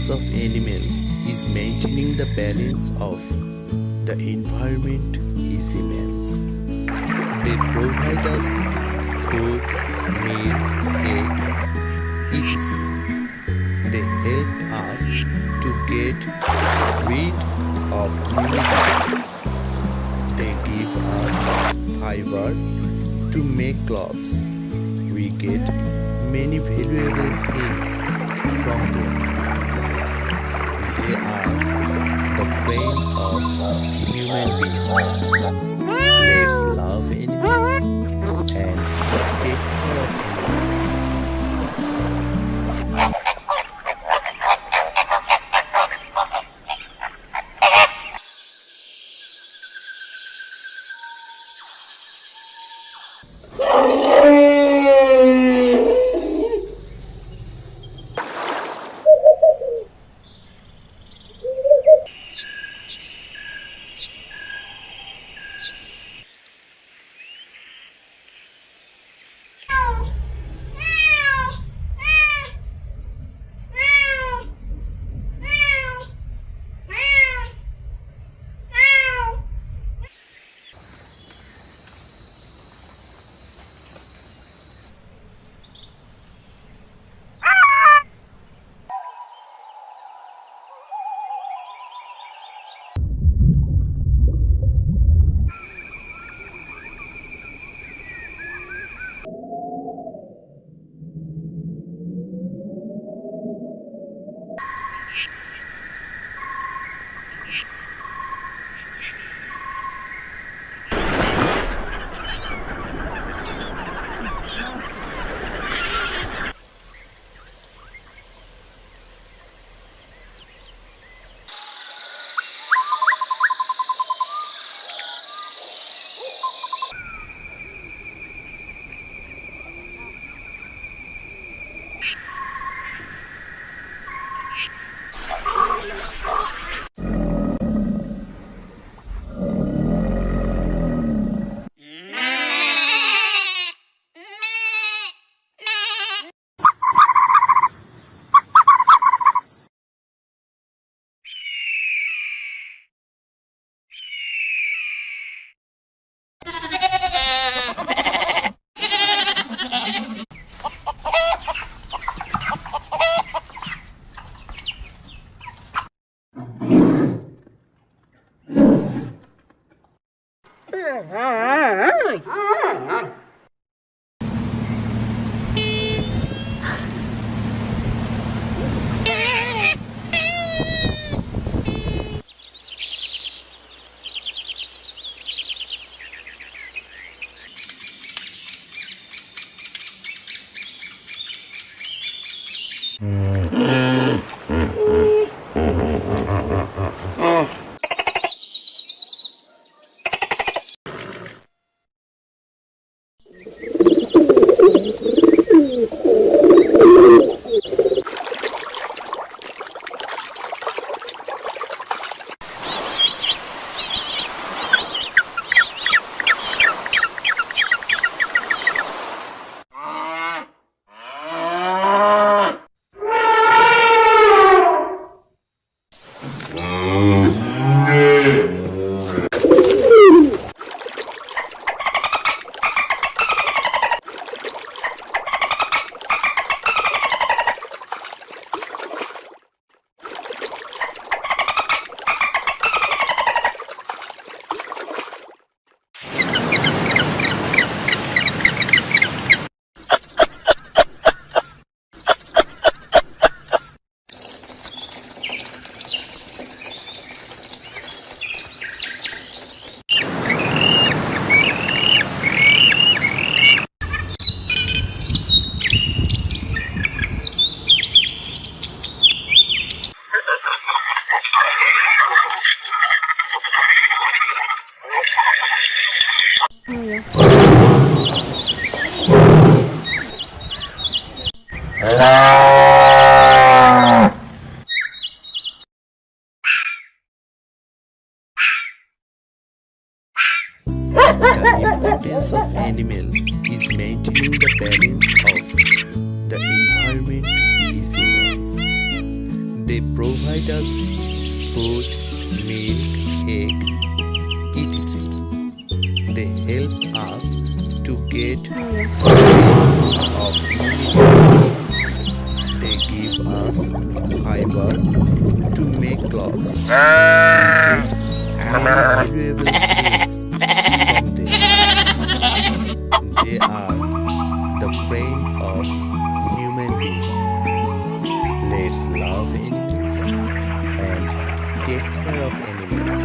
importance of animals is maintaining the balance of the environment is immense. They provide us food, milk, egg, etc. They help us to get rid of many diseases. They give us fiber to make clothes. We get many valuable things from them. They are the friend of human beings. Let's love animals and take care of animals. The importance of animals is maintaining the balance of the environment is immense. They They provide us food, milk, egg, etc. They help us to get rid of many diseases. They give us fiber to make clothes. Many valuable things from them. They are the friend of human being. Let's love animals and take care of animals.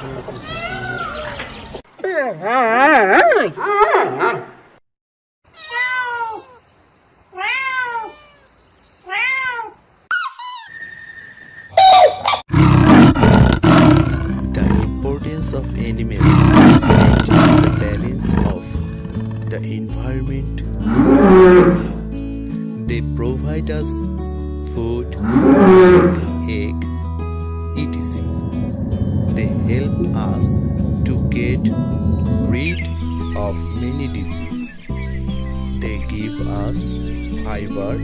The importance of animals is maintaining the balance of the environment and science. They provide us food, egg, etc. They help us to get rid of many diseases. They give us fiber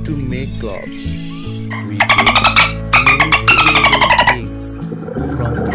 to make clothes. We get many valuable things from